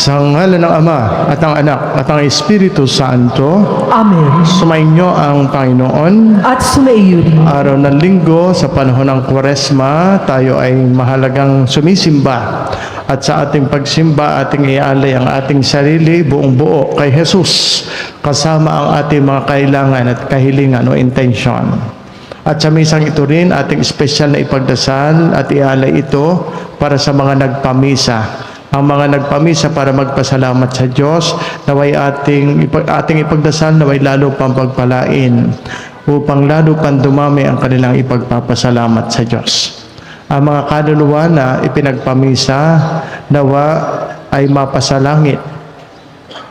Sa ngalan ng Ama at ang Anak at ang Espiritu Santo, Amen. sumainyo ang Panginoon. At sumaiyo rin. Araw ng linggo sa panahon ng Kwaresma, tayo ay mahalagang sumisimba. At sa ating pagsimba, ating ialay ang ating sarili buong buo kay Jesus, kasama ang ating mga kailangan at kahilingan o intensyon. At sa misang ito rin, ating espesyal na ipagdasal at ialay ito para sa mga nagpamisa. Ang mga nagpamisa para magpasalamat sa Diyos, naway ating ipagdasal, naway lalo pang pagpalain upang lalo pang dumami ang kanilang ipagpapasalamat sa Diyos. Ang mga kaluluwa na ipinagpamisa, nawa ay mapasalangit.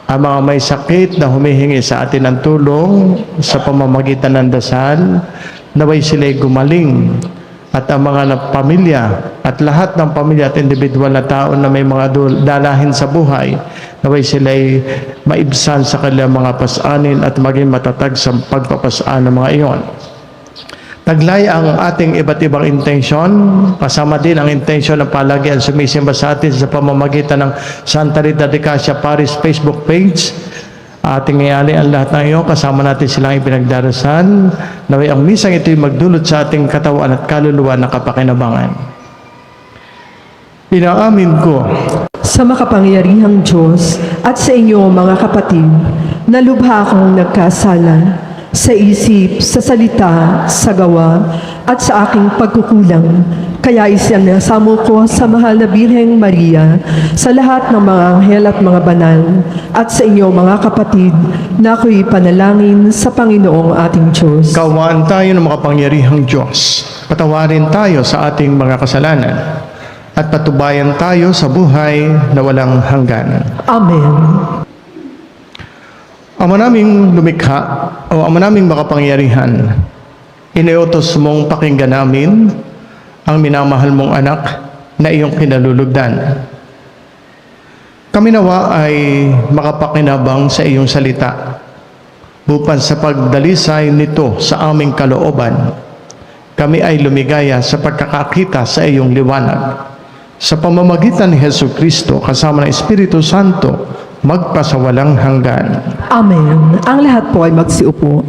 Ang mga may sakit na humihingi sa atin ng tulong sa pamamagitan ng dasal, naway sila'y gumaling. At ang mga pamilya at lahat ng pamilya at individual na tao na may mga dalahin sa buhay, naway sila'y maibsan sa kanilang mga pasanin at maging matatag sa pagpapasaan ng mga iyon. Taglay ang ating iba't ibang intensyon, kasama din ang intensyon ng palagian sumisimba sa atin sa pamamagitan ng Santa Rita de Casia Paris Facebook page. Ating iali ang lahat ng iyo, kasama natin silang ipinagdarasal, naway ang misang ito'y magdulot sa ating katawan at kaluluwa na kapakinabangan. Inaamin ko Sa makapangyarihang Diyos at sa inyo mga kapatid, na lubha akong nagkasala sa isip, sa salita, sa gawa, at sa aking pagkukulang. Kaya isinasamo ko sa mahal na Birheng Maria, sa lahat ng mga anghel at mga banal, at sa inyo mga kapatid, na ako'y panalangin sa Panginoong ating Diyos. Kawaan tayo ng makapangyarihang Diyos. Patawarin tayo sa ating mga kasalanan at patubayan tayo sa buhay na walang hangganan. Amen. Ama naming lumikha, o Ama naming makapangyarihan, iniutos mong pakinggan namin ang minamahal mong anak na iyong kinalulugdan. Kami nawa ay makapakinabang sa iyong salita, upang sa pagdalisay nito sa aming kalooban, kami ay lumigaya sa pagkakakita sa iyong liwanag. Sa pamamagitan ni Jesucristo kasama ng Espiritu Santo, magpasawalang hanggan. Amen. Ang lahat po ay magsiupo.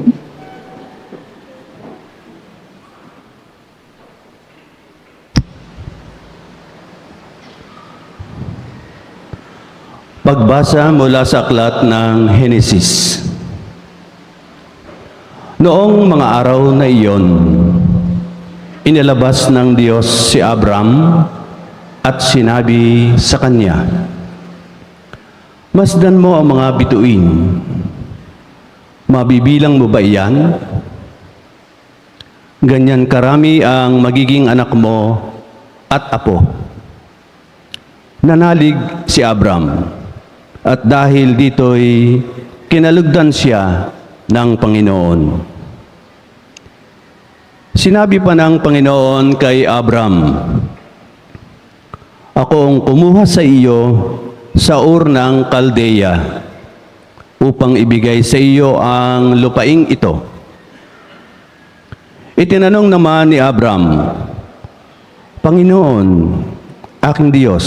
Pagbasa mula sa aklat ng Henesis. Noong mga araw na iyon, inilabas ng Diyos si Abram at sinabi sa kanya, "Masdan mo ang mga bituin. Mabibilang mo ba iyan? Ganyan karami ang magiging anak mo at apo." Nanalig si Abram, at dahil dito'y kinalugdan siya ng Panginoon. Sinabi pa ng Panginoon kay Abram, "Ako ang kumuha sa iyo sa Ur ng Kaldeya upang ibigay sa iyo ang lupaing ito." Itinanong naman ni Abram, "Panginoon, aking Diyos,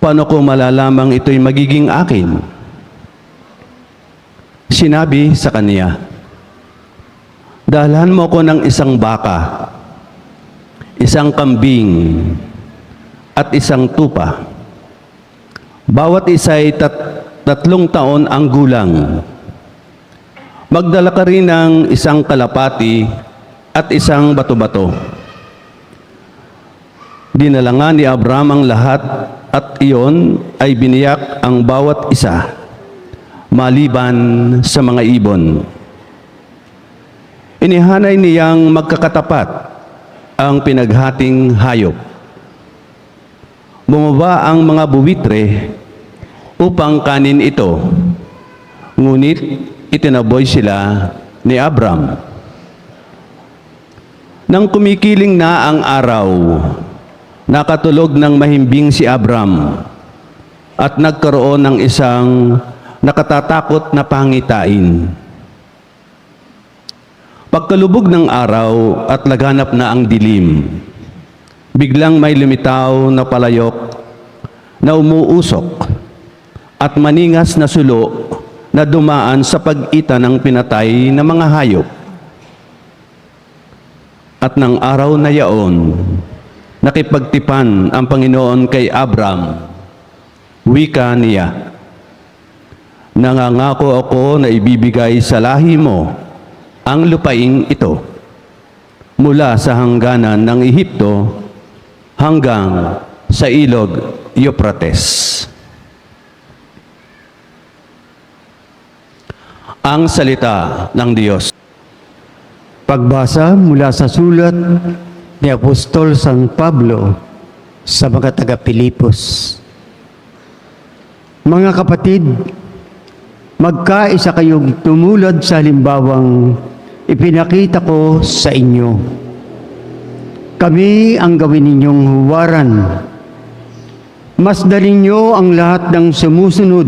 paano ko malalamang ito'y magiging akin?" Sinabi sa kanya, "Dalhan mo ko ng isang baka, isang kambing, at isang tupa. Bawat isa ay 3 taon ang gulang. Magdala ka rin ng isang kalapati at isang bato-bato." Dinala nga ni Abram ang lahat, at iyon ay biniyak ang bawat isa, maliban sa mga ibon. Inihanay niyang magkakatapat ang pinaghating hayop. Bumaba ang mga buwitre upang kanin ito, ngunit itinaboy sila ni Abram. Nang kumikiling na ang araw, nakatulog ng mahimbing si Abram at nagkaroon ng isang nakatatakot na pangitain. Pagkalubog ng araw at laganap na ang dilim, biglang may lumitaw na palayok na umuusok at maningas na sulo na dumaan sa pagitan ng pinatay na mga hayop. At ng araw na yaon, nakipagtipan ang Panginoon kay Abram. Wika niya, "Nangangako ako na ibibigay sa lahi mo ang lupaing ito, mula sa hangganan ng Ehipto hanggang sa ilog Euphrates." Ang salita ng Diyos. Pagbasa mula sa sulat ni Apostol San Pablo sa mga taga-Pilipos. Mga kapatid, magkaisa kayong tumulad sa halimbawang ipinakita ko sa inyo. Kami ang gawin ninyong huwaran. Masdan ninyo ang lahat ng sumusunod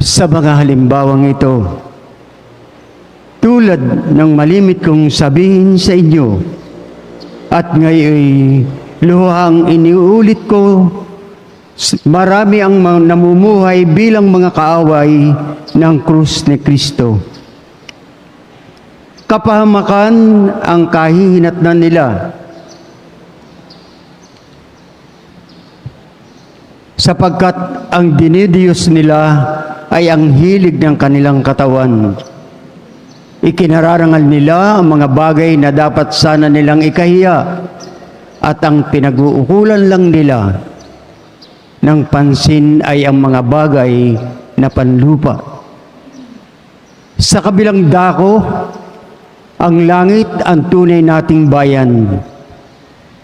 sa mga halimbawang ito. Tulad ng malimit kong sabihin sa inyo, at ngayon luhang iniulit ko, marami ang namumuhay bilang mga kaaway ng krus ni Kristo. Kapahamakan ang kahihinatnan nila. Sapagkat ang dinidiyos nila ay ang hilig ng kanilang katawan. Ikinararangal nila ang mga bagay na dapat sana nilang ikahiya, at ang pinag-uukulan lang nila ng pansin ay ang mga bagay na panlupa. Sa kabilang dako, ang langit ang tunay nating bayan.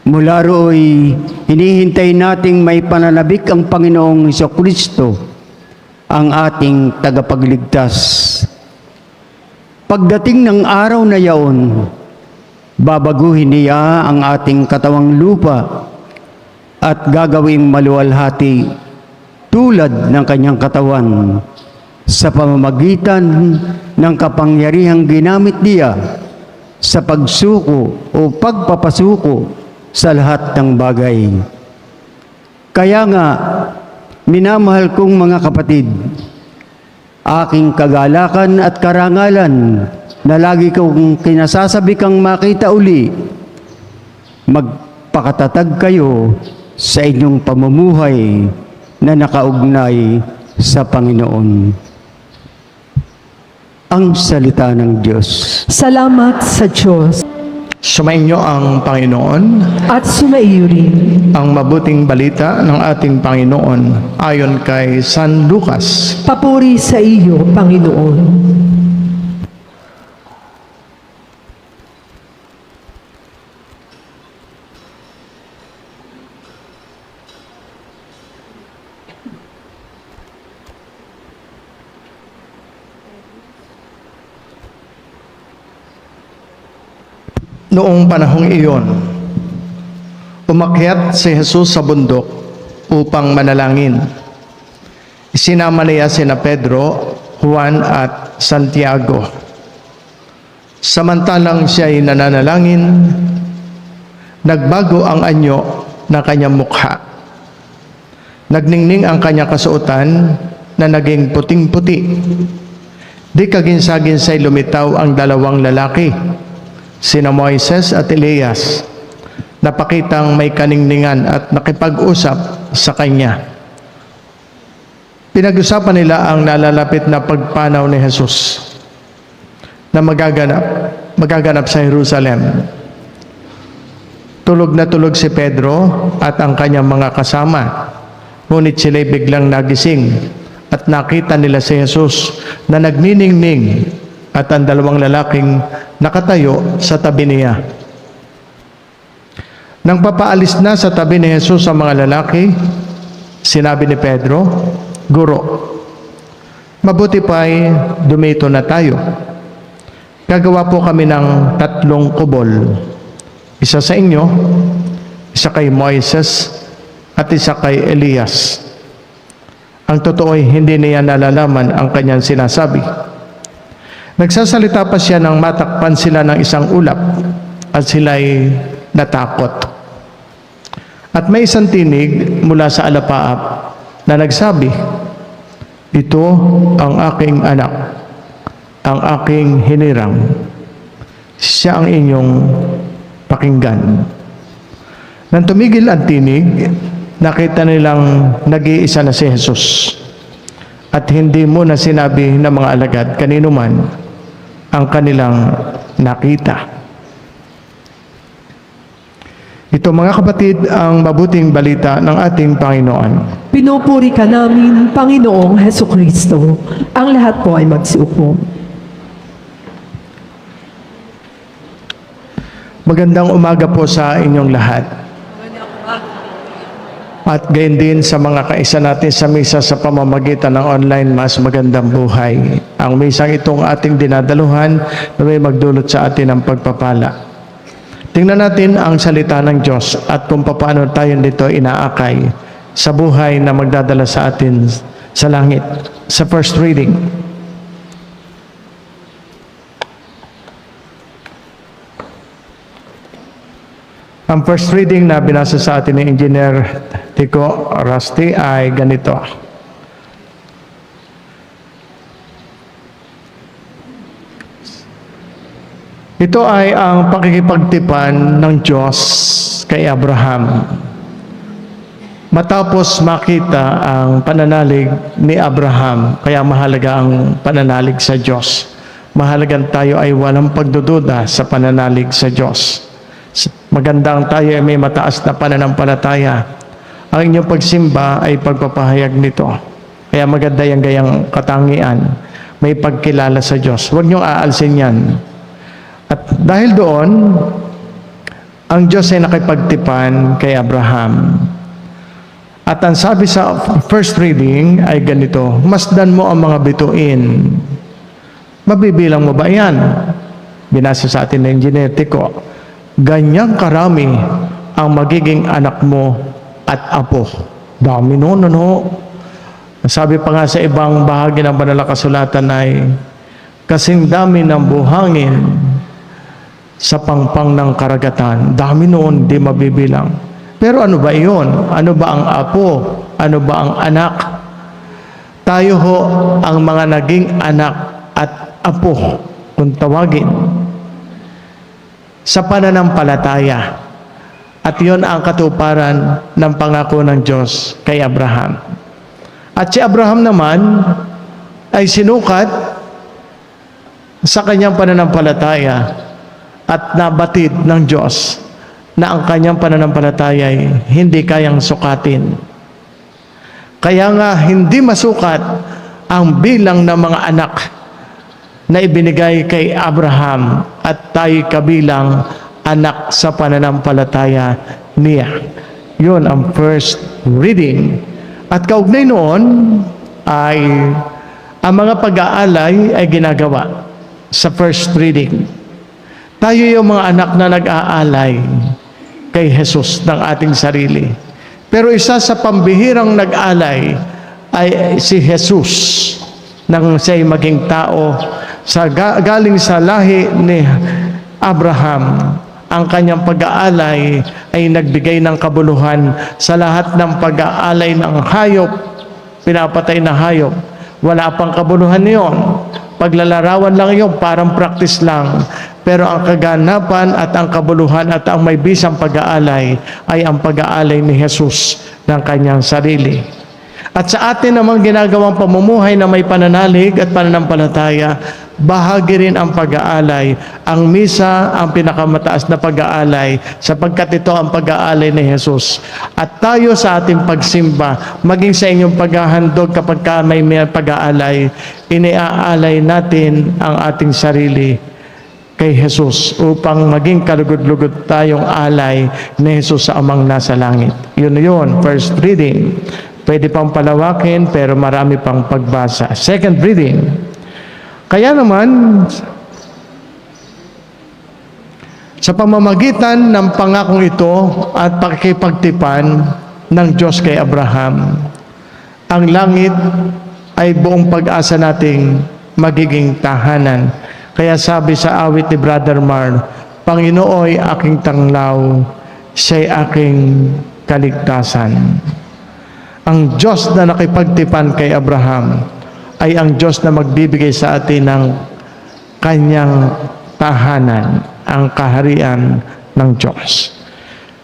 Mula rooy, hinihintay nating may pananabik ang Panginoong Jesucristo, ang ating tagapagligtas. Pagdating ng araw na yaon, babaguhin niya ang ating katawang lupa at gagawing maluwalhati tulad ng kanyang katawan sa pamamagitan ng kapangyarihang ginamit niya sa pagsuko o pagpapasuko sa lahat ng bagay. Kaya nga, minamahal kong mga kapatid, aking kagalakan at karangalan na lagi kong kinasasabi kang makita uli, magpakatatag kayo sa inyong pamumuhay na nakaugnay sa Panginoon. Ang salita ng Diyos. Salamat sa Diyos Sumainyo ang Panginoon, at sumaiyo rin. ang mabuting balita ng ating Panginoon ayon kay San Lucas. Papuri sa iyo, Panginoon. Noong panahong iyon, umakyat si Jesus sa bundok upang manalangin. Isinama niya sina Pedro, Juan at Santiago. Samantalang siya ay nananalangin, nagbago ang anyo ng kanyang mukha. Nagningning ang kanyang kasuotan na naging puting-puti. Di kagin-saginsay lumitaw ang dalawang lalaki, sina Moises at Elias, napakitang may kaningningan at nakipag-usap sa kanya. Pinag-usapan nila ang nalalapit na pagpanaw ni Jesus na magaganap sa Jerusalem. Tulog na tulog si Pedro at ang kanyang mga kasama, ngunit sila'y biglang nagising at nakita nila si Jesus na nagniningning at ang dalawang lalaking nakatayo sa tabi niya. Nang papaalis na sa tabi ni Jesus ang mga lalaki, sinabi ni Pedro, "Guro, mabuti pa'y dumito na tayo. Gagawa po kami ng 3 kubol. Isa sa inyo, isa kay Moises, at isa kay Elias." Ang totoo ay hindi niya nalalaman ang kanyang sinasabi. Nagsasalita pa siya nang matakpan sila ng isang ulap at sila'y natakot. At may isang tinig mula sa alapaap na nagsabi, Ito ang aking anak, ang aking hinirang. Siya ang inyong pakinggan. Nang tumigil ang tinig, nakita nilang nag-iisa na si Jesus. At hindi muna sinabi ng mga alagad kanino man ang kanilang nakita. Ito mga kapatid ang mabuting balita ng ating Panginoon. Pinupuri ka namin, Panginoong Hesukristo. Ang lahat po ay magsiupo. Magandang umaga po sa inyong lahat. At gayon din sa mga kaisa natin sa misa sa pamamagitan ng online mas magandang buhay. Ang misang itong ating dinadaluhan na may magdulot sa atin ng pagpapala. Tingnan natin ang salita ng Diyos at kung paano tayo nito inaakay sa buhay na magdadala sa atin sa langit. Sa first reading. Ang first reading na binasa sa atin ni Engineer Tico Rusty ay ganito. Ito ay ang pakikipagtipan ng Diyos kay Abraham. Matapos makita ang pananalig ni Abraham, kaya mahalaga ang pananalig sa Diyos. Mahalagang tayo ay walang pagdududa sa pananalig sa Diyos. Magandang tayo ay may mataas na pananampalataya. Ang inyong pagsimba ay pagpapahayag nito. Kaya maganda yung gayang katangian. May pagkilala sa Diyos. Huwag niyong aalsin yan. At dahil doon, ang Diyos ay nakipagtipan kay Abraham. At ang sabi sa first reading ay ganito, masdan mo ang mga bituin. Mabibilang mo ba yan? Binasa sa atin ng Engineer Tico. Ganyang karami ang magiging anak mo at apo. Dami noon, ano? Sabi pa nga sa ibang bahagi ng banal na kasulatan ay kasing dami ng buhangin sa pangpang ng karagatan. Dami noon, di mabibilang. Pero ano ba iyon? Ano ba ang apo? Ano ba ang anak? Tayo ho ang mga naging anak at apo, kung tawagin, sa pananampalataya. At yon ang katuparan ng pangako ng Diyos kay Abraham. At si Abraham naman ay sinukat sa kanyang pananampalataya at nabatid ng Diyos na ang kanyang pananampalataya ay hindi kayang sukatin. Kaya nga hindi masukat ang bilang ng mga anak na ibinigay kay Abraham at tayo kabilang anak sa pananampalataya niya. Yun ang first reading. At kaugnay noon ay ang mga pag-aalay ay ginagawa sa first reading. Tayo yung mga anak na nag-aalay kay Jesus ng ating sarili. Pero isa sa pambihirang nag-alay ay si Jesus nang siya'y maging tao galing sa lahi ni Abraham. Ang kanyang pag-aalay ay nagbigay ng kabuluhan sa lahat ng pag-aalay ng hayop, pinapatay na hayop. Wala pang kabuluhan niyon. Paglalarawan lang yun, parang practice lang. Pero ang kaganapan at ang kabuluhan at ang may bisang pag-aalay ay ang pag-aalay ni Jesus ng kanyang sarili. At sa atin namang ginagawang pamumuhay na may pananalig at pananampalataya, bahagi rin ang pag-aalay. Ang misa ang pinakamataas na pag-aalay sapagkat ito ang pag-aalay ni Jesus. At tayo sa ating pagsimba, maging sa inyong paghahandog kapag may pag-aalay, iniaalay natin ang ating sarili kay Jesus upang maging kalugod-lugod tayong alay ni Jesus sa Amang nasa langit. Yun, first reading. Pwede pang palawakin pero marami pang pagbasa. Second reading. Kaya naman, sa pamamagitan ng pangakong ito at pakikipagtipan ng Diyos kay Abraham, ang langit ay buong pag-asa nating magiging tahanan. Kaya sabi sa awit ni Brother Mar, Panginooy aking tanglaw, siya'y aking kaligtasan. Ang Diyos na nakipagtipan kay Abraham ay ang Diyos na magbibigay sa atin ng kanyang tahanan, ang kaharian ng Diyos.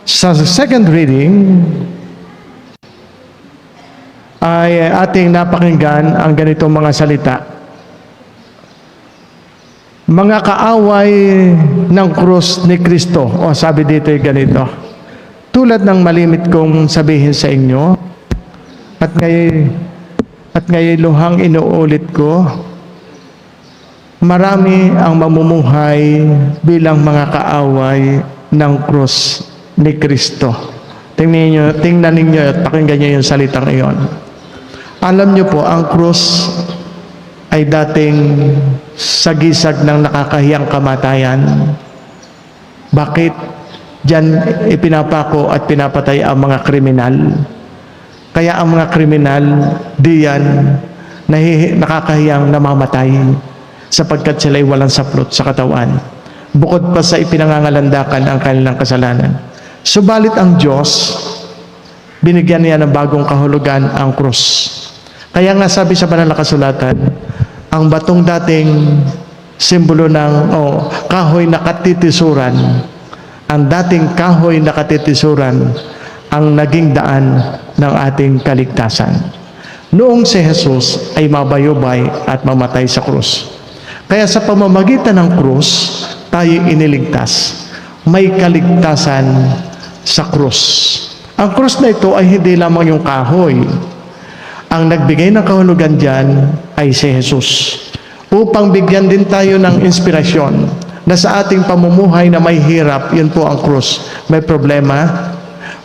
Sa second reading ay ating napakinggan ang ganitong mga salita. Mga kaaway ng krus ni Kristo, o sabi dito ay ganito, tulad ng malimit kong sabihin sa inyo, at ngayon luhang inuulit ko, marami ang mamumuhay bilang mga kaaway ng krus ni Kristo. Tingnan ninyo at pakinggan nyo yung salitang iyon. Alam nyo po, ang krus ay dating sagisag ng nakakahiyang kamatayan. Bakit? Diyan ipinapako at pinapatay ang mga kriminal. Kaya ang mga kriminal, diyan nakakahiyang namamatay sapagkat sila'y walang saplot sa katawan. Bukod pa sa ipinangangalandakan ang kanilang kasalanan. Subalit ang Diyos, binigyan niya ng bagong kahulugan ang krus. Kaya nga sabi sa banal na kasulatan, ang batong dating simbolo ng kahoy na katitisuran, ang dating kahoy na katitisuran, ang naging daan ng ating kaligtasan. Noong si Jesus ay mabayubay at mamatay sa krus. Kaya sa pamamagitan ng krus, tayo iniligtas. May kaligtasan sa krus. Ang krus na ito ay hindi lamang yung kahoy. Ang nagbigay ng kahulugan dyan ay si Jesus. Upang bigyan din tayo ng inspirasyon na sa ating pamumuhay na may hirap, yun po ang krus. May problema,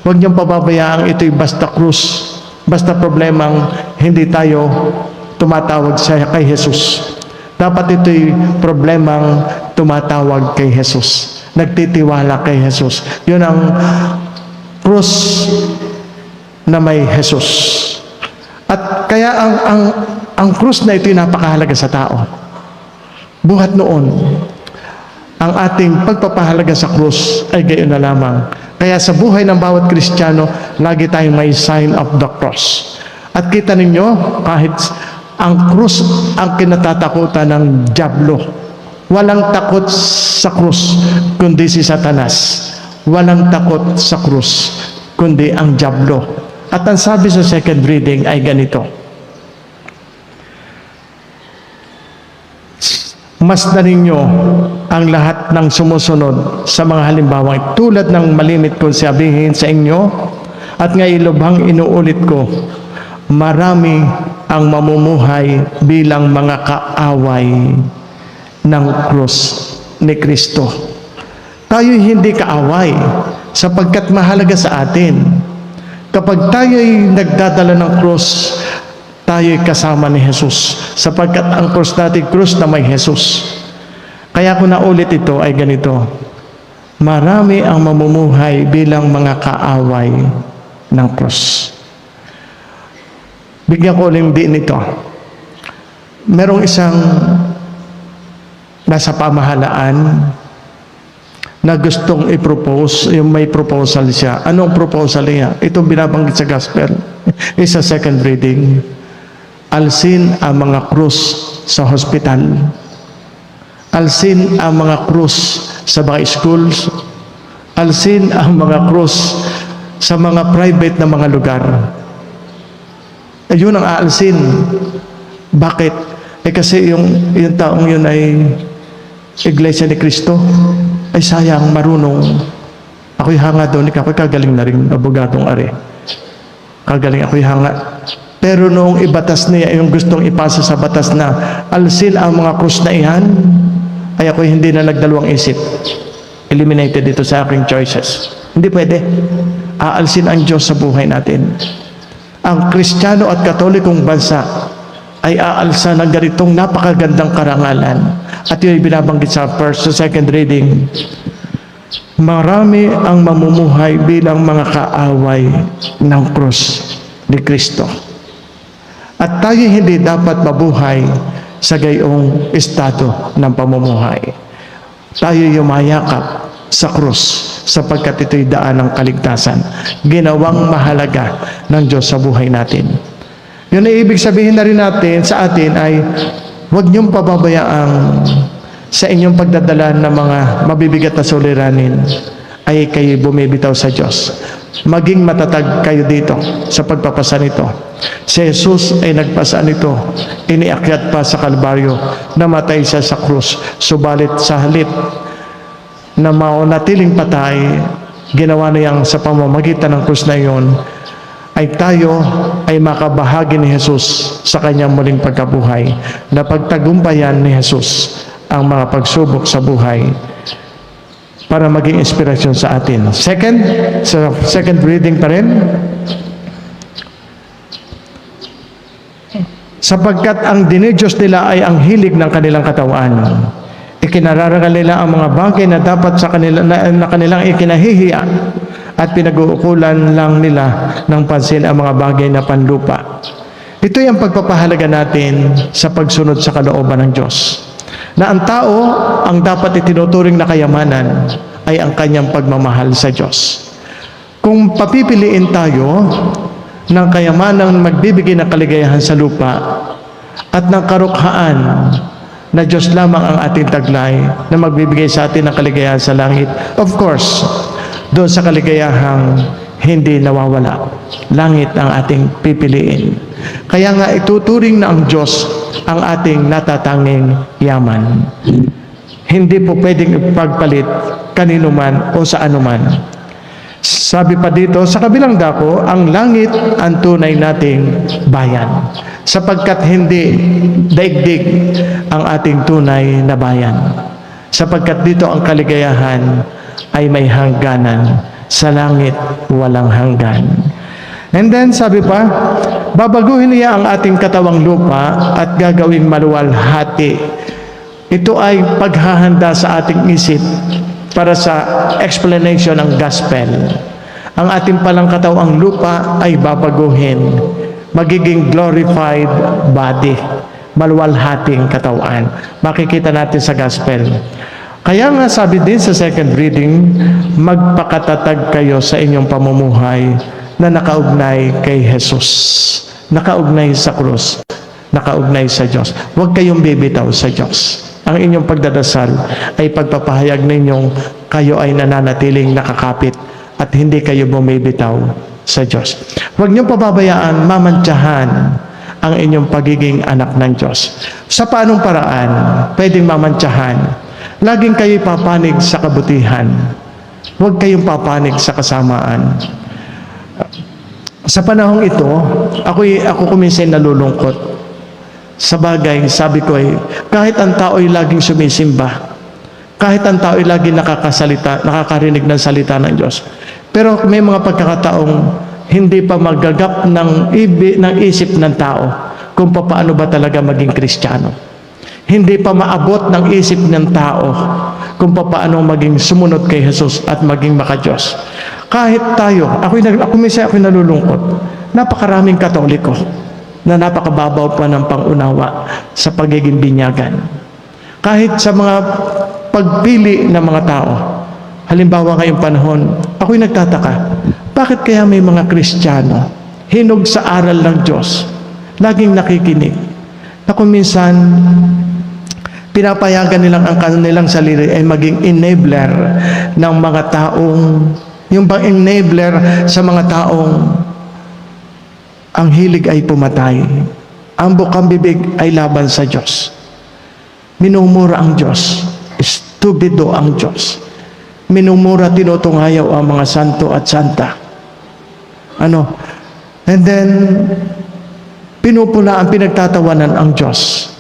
huwag niyong pababayaang ito'y basta krus, basta problemang hindi tayo tumatawag kay Jesus. Dapat ito'y problemang tumatawag kay Jesus, nagtitiwala kay Jesus. Yun ang krus na may Jesus. At kaya ang krus na ito'y napakahalaga sa tao. Buhat noon, ang ating pagpapahalaga sa krus ay gayon na lamang. Kaya sa buhay ng bawat Kristiyano, lagi tayong may sign of the cross. At kita ninyo, kahit ang krus ang kinatatakutan ng dyablo. Walang takot sa krus, kundi si Satanas. Walang takot sa krus, kundi ang dyablo. At ang sabi sa second reading ay ganito, masdan ninyo ang lahat ng sumusunod sa mga halimbawa tulad ng malimit kong sabihin sa inyo, at ngayon lubhang inuulit ko, marami ang mamumuhay bilang mga kaaway ng krus ni Kristo. Tayo hindi kaaway sapagkat mahalaga sa atin. Kapag tayo'y nagdadala ng krus, tayo'y kasama ni Jesus sapagkat ang krus natin, krus na may Jesus. Kaya kung naulit ito ay ganito, marami ang mamumuhay bilang mga kaaway ng krus. Bigyan ko ulit din ito. Merong isang nasa pamahalaan na gustong i-propose, yung may proposal siya. Anong proposal niya? Itong binabanggit sa gospel. Isa second reading. Alsin ang mga krus sa hospital. Alsin ang mga krus sa mga schools. Alsin ang mga krus sa mga private na mga lugar. Ayun ang aalsin. Bakit? Kasi yung taong yun ay Iglesia ni Cristo. Ay sayang, marunong. Ako'y hanga doon, ako'y kagaling na rin, abogadong are. Kagaling ako'y hanga. Pero noong ibatas niya, yung gustong ipasa sa batas na alsin ang mga krus na iyan, ay ako'y hindi na nagdalawang isip. Eliminated dito sa aking choices. Hindi pwede. Aalsin ang Diyos sa buhay natin. Ang Kristiyano at Katolikong bansa ay aalsa ng ganitong napakagandang karangalan. At yun ay binabanggit sa second reading. Marami ang mamumuhay bilang mga kaaway ng krus ni Kristo. At tayo hindi dapat mabuhay sa gayong estado ng pamumuhay. Tayo yumayakap sa krus sapagkat ito'y daan ng kaligtasan. Ginawang mahalaga ng Diyos sa buhay natin. Yun ay ibig sabihin na rin natin sa atin ay huwag niyong pababayaan sa inyong pagdadala ng mga mabibigat na suliranin ay kayo bumibitaw sa Diyos. Maging matatag kayo dito sa pagpapasa nito. Si Jesus ay nagpasa nito, iniakyat pa sa Kalbaryo, namatay siya sa krus, subalit sa halip na maunatiling patay, ginawa niyang sa pamamagitan ng krus na iyon, ay tayo ay makabahagi ni Jesus sa kanyang muling pagkabuhay, na pagtagumpayan ni Jesus ang mga pagsubok sa buhay para maging inspirasyon sa atin. Second reading pa rin. Sapagkat ang dinidiyos nila ay ang hilig ng kanilang katawan. Ikinararangal nila ang mga bagay na dapat sa kanila na kanilang ikinahihiya, at pinag-uukulan lang nila ng pansin ang mga bagay na panlupa. Ito yung pagpapahalaga natin sa pagsunod sa kalooban ng Diyos. Na ang tao, ang dapat itinuturing na kayamanan ay ang kanyang pagmamahal sa Diyos. Kung papipiliin tayo ng kayamanang magbibigay ng kaligayahan sa lupa at ng karukhaan na Diyos lamang ang ating taglay na magbibigay sa atin ng kaligayahan sa langit, of course, doon sa kaligayahang hindi nawawala, langit ang ating pipiliin. Kaya nga ituturing na ang Diyos ang ating natatanging yaman. Hindi po pwedeng ipagpalit kanino man o sa anuman. Sabi pa dito, sa kabilang dako, ang langit ang tunay nating bayan, sapagkat hindi daigdig ang ating tunay na bayan. Sapagkat dito ang kaligayahan ay may hangganan, sa langit walang hanggan. And then sabi pa, babaguhin niya ang ating katawang lupa at gagawing maluwalhati. Ito ay paghahanda sa ating isip para sa explanation ng gospel. Ang ating palang katawang lupa ay babaguhin, magiging glorified body, maluwalhating katawan. Makikita natin sa gospel. Kaya nga sabi din sa second reading, magpakatatag kayo sa inyong pamumuhay na nakaugnay kay Jesus, nakaugnay sa krus, nakaugnay sa Diyos. Huwag kayong bibitaw sa Diyos. Ang inyong pagdadasal ay pagpapahayag ninyong kayo ay nananatiling nakakapit at hindi kayo bumibitaw sa Diyos. Huwag niyong pababayaan, mamantsahan ang inyong pagiging anak ng Diyos. Sa paanong paraan pwedeng mamantsahan? Laging kayo papanig sa kabutihan. Huwag kayong papanig sa kasamaan. Sa panahong ito, ako kuminsan nalulungkot. Sa bagay, sabi ko kahit ang tao ay laging sumisimba, kahit ang tao ay laging nakakarinig ng salita ng Diyos, pero may mga pagkakataong hindi pa magagap ng isip ng tao kung paano ba talaga maging Kristiyano. Hindi pa maabot ng isip ng tao kung paano maging sumunod kay Jesus at maging maka-Diyos. Kahit tayo, ako minsan nalulungkot, napakaraming Katoliko na napakababaw pa ng pangunawa sa pagiging binyagan. Kahit sa mga pagpili ng mga tao, halimbawa ngayong panahon, ako'y nagtataka, bakit kaya may mga Kristiyano hinog sa aral ng Diyos, laging nakikinig, na kung minsan pinapayagan nilang ang kanilang sarili ay maging enabler ng mga taong, yung bang enabler sa mga taong ang hilig ay pumatay, ang bukang bibig ay laban sa Diyos, minumura ang Diyos, estupido ang Diyos, minumura, tinutungayaw ang mga santo at santa. And then pinupuna ang pinagtatawanan ang Diyos.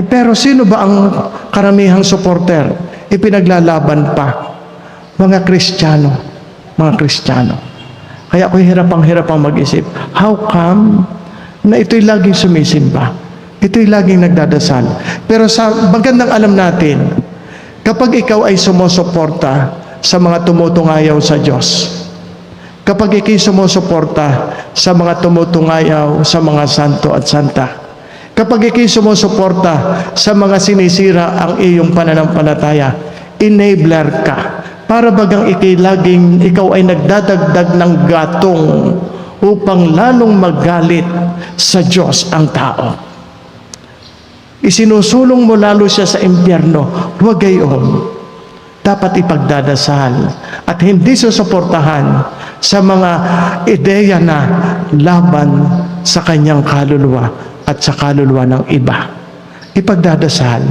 Pero sino ba ang karamihang supporter? Ipinaglalaban pa. Mga Kristiyano. Mga Kristiyano. Kaya ako'y hirapang mag-isip. How come na ito'y laging sumisimba? Ito'y laging nagdadasal. Pero sa magandang alam natin, kapag ikaw ay sumusuporta sa mga tumutungayaw sa Diyos, kapag ikaw sumusuporta sa mga tumutungayaw sa mga santo at santa, kapag ikay sumusuporta sa mga sinisira ang iyong pananampalataya, enabler ka. Para bagang ikaw ay nagdadagdag ng gatong upang lalong magalit sa Diyos ang tao. Isinusulong mo lalo siya sa impyerno. Huwag gayon. Dapat ipagdadasal at hindi susuportahan sa mga ideya na laban sa kanyang kaluluwa at sa kaluluwa ng iba. Ipagdadasal.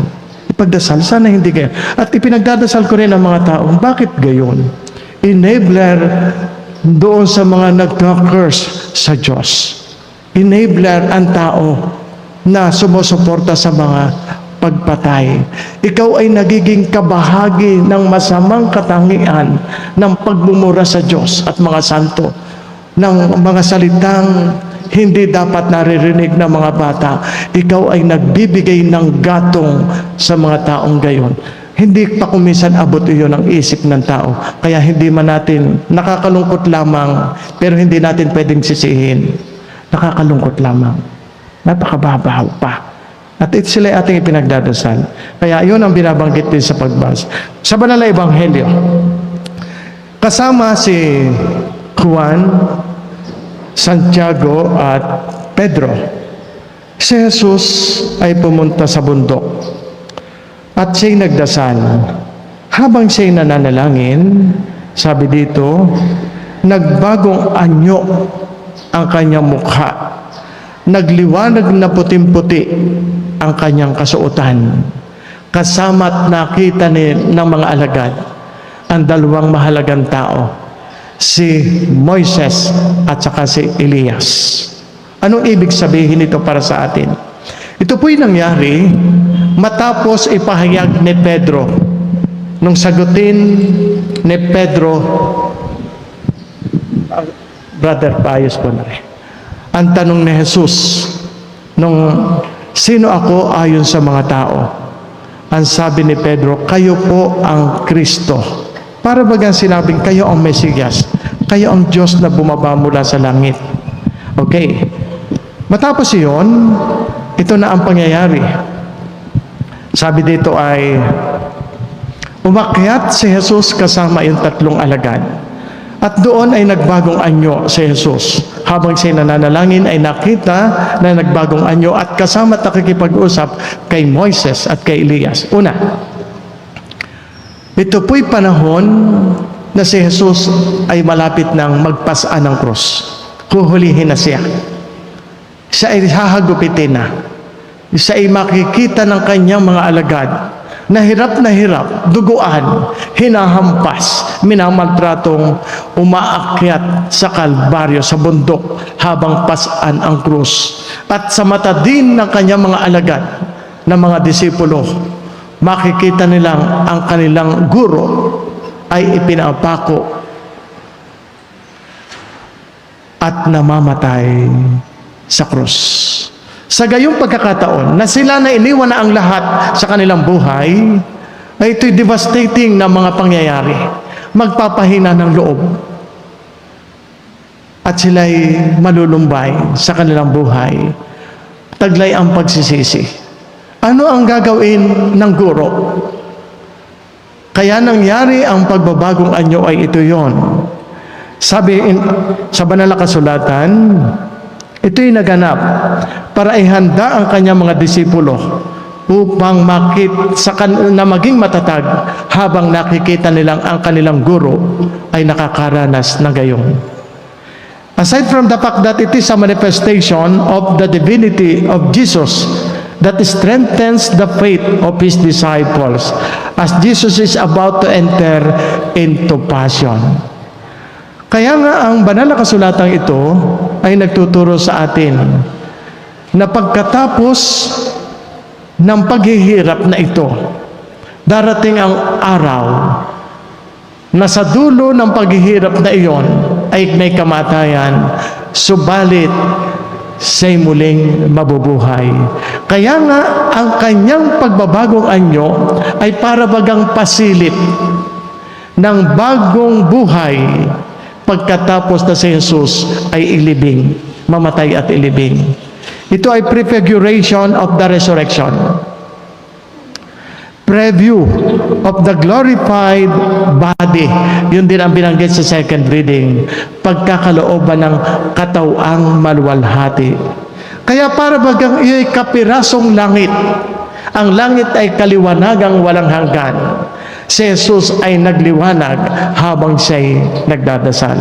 Ipagdasal. Sana hindi gayon. At ipinagdadasal ko rin ang mga taong, bakit gayon? Enabler doon sa mga nagka-curse sa Diyos. Enabler ang tao na sumusuporta sa mga pagpatay. Ikaw ay nagiging kabahagi ng masamang katangian ng pagmumura sa Diyos at mga santo, ng mga salitang hindi dapat naririnig ng mga bata. Ikaw ay nagbibigay ng gatong sa mga taong gayon. Hindi pa kuminsan abot iyon ang isip ng tao. Kaya hindi man natin, nakakalungkot lamang, pero hindi natin pwedeng sisihin. Nakakalungkot lamang. Napakababaw pa. At sila ating ipinagdadasal. Kaya yun ang binabanggit din sa pagbasa. Sa Banal na Ebanghelyo, kasama si Juan, Santiago at Pedro, si Jesus ay pumunta sa bundok at siya'y nagdasal. Habang siya'y nananalangin, sabi dito, nagbagong anyo ang kanyang mukha. Nagliwanag na puting-puti ang kanyang kasuotan. Kasama't nakita ng mga alagad ang dalawang mahalagang tao, si Moises at saka si Elias. Anong ibig sabihin ito para sa atin? Ito po'y nangyari matapos ipahayag ni Pedro. Nung sagutin ni Pedro, Brother Payos po na rin, ang tanong ni Jesus, nung sino ako ayon sa mga tao? Ang sabi ni Pedro, kayo po ang Kristo. Para bagang sinabing, kayo ang Mesiyas. Kayo ang Diyos na bumaba mula sa langit. Okay. Matapos iyon, ito na ang pangyayari. Sabi dito ay, umakyat si Jesus kasama yung tatlong alagad. At doon ay nagbagong anyo si Jesus. Habang siya nananalangin ay nakita na nagbagong anyo at kasama at nakikipag-usap kay Moises at kay Elias. Una, ito po'y panahon na si Jesus ay malapit ng magpasaan ng krus. Huhulihin na siya. Siya ay hahagupitin na. Siya ay makikita ng kanyang mga alagad na hirap, duguan, hinahampas, minamaltratong umaakyat sa Kalbaryo, sa bundok, habang pasan ang krus. At sa mata din ng kanyang mga alagad, ng mga disipulo, makikita nilang ang kanilang guro ay ipinapako at namamatay sa krus. Sa gayong pagkakataon na sila na iniwan na ang lahat sa kanilang buhay, ay ito'y devastating na mga pangyayari. Magpapahina ng loob. At sila'y malulumbay sa kanilang buhay. Taglay ang pagsisisi. Ano ang gagawin ng guro? Kaya nangyari ang pagbabagong anyo ay ito yon. Sabi sa banal na kasulatan, ito'y naganap para ihanda ang kanyang mga disipulo upang na maging matatag habang nakikita nilang ang kanilang guro ay nakakaranas na gayon. Aside from the fact that it is a manifestation of the divinity of Jesus that strengthens the faith of His disciples as Jesus is about to enter into passion. Kaya nga ang banal na kasulatang ito ay nagtuturo sa atin na pagkatapos ng paghihirap na ito, darating ang araw na sa dulo ng paghihirap na iyon ay may kamatayan, subalit siya'y muling mabubuhay. Kaya nga ang kanyang pagbabagong anyo ay para bagang pasilip ng bagong buhay pagkatapos na si Jesus ay ilibing, mamatay at ilibing. Ito ay prefiguration of the resurrection. preview of the glorified body. Yun din ang binanggit sa second reading. Pagkakalooban ng katawang maluwalhati. Kaya para bagang iyo'y kapirasong langit. Ang langit ay kaliwanagang walang hanggan. Si Jesus ay nagliwanag habang siya'y nagdadasal.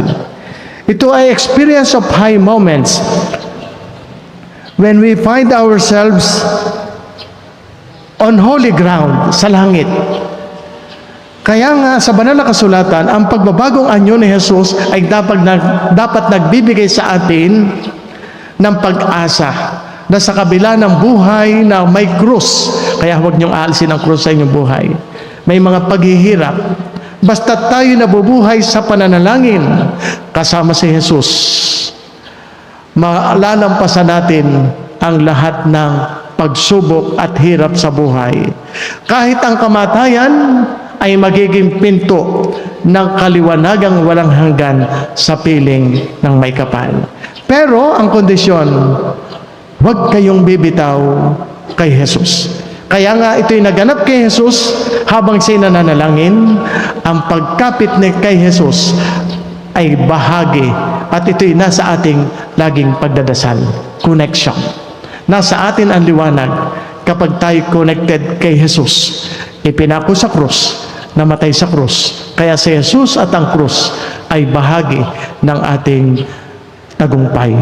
Ito ay experience of high moments when we find ourselves on holy ground, sa langit. Kaya nga sa banal na kasulatan, ang pagbabagong anyo ni Jesus ay dapat nagbibigay sa atin ng pag-asa na sa kabila ng buhay na may krus, kaya huwag niyong aalisin ang krus sa inyong buhay, may mga paghihirap, basta tayo nabubuhay sa pananalangin kasama si Jesus, malalampasan natin ang lahat ng pagsubok at hirap sa buhay. Kahit ang kamatayan ay magiging pinto ng kaliwanagang walang hanggan sa piling ng may kapal. Pero ang kondisyon, huwag kayong bibitaw kay Jesus. Kaya nga ito'y naganap kay Jesus habang siya'y nananalangin. Ang pagkapit ni kay Jesus ay bahagi at ito'y nasa ating laging pagdadasal. Connection. Nasa atin ang liwanag kapag tayo connected kay Jesus. Ipinako sa krus, namatay sa krus. Kaya si Jesus at ang krus ay bahagi ng ating tagumpay.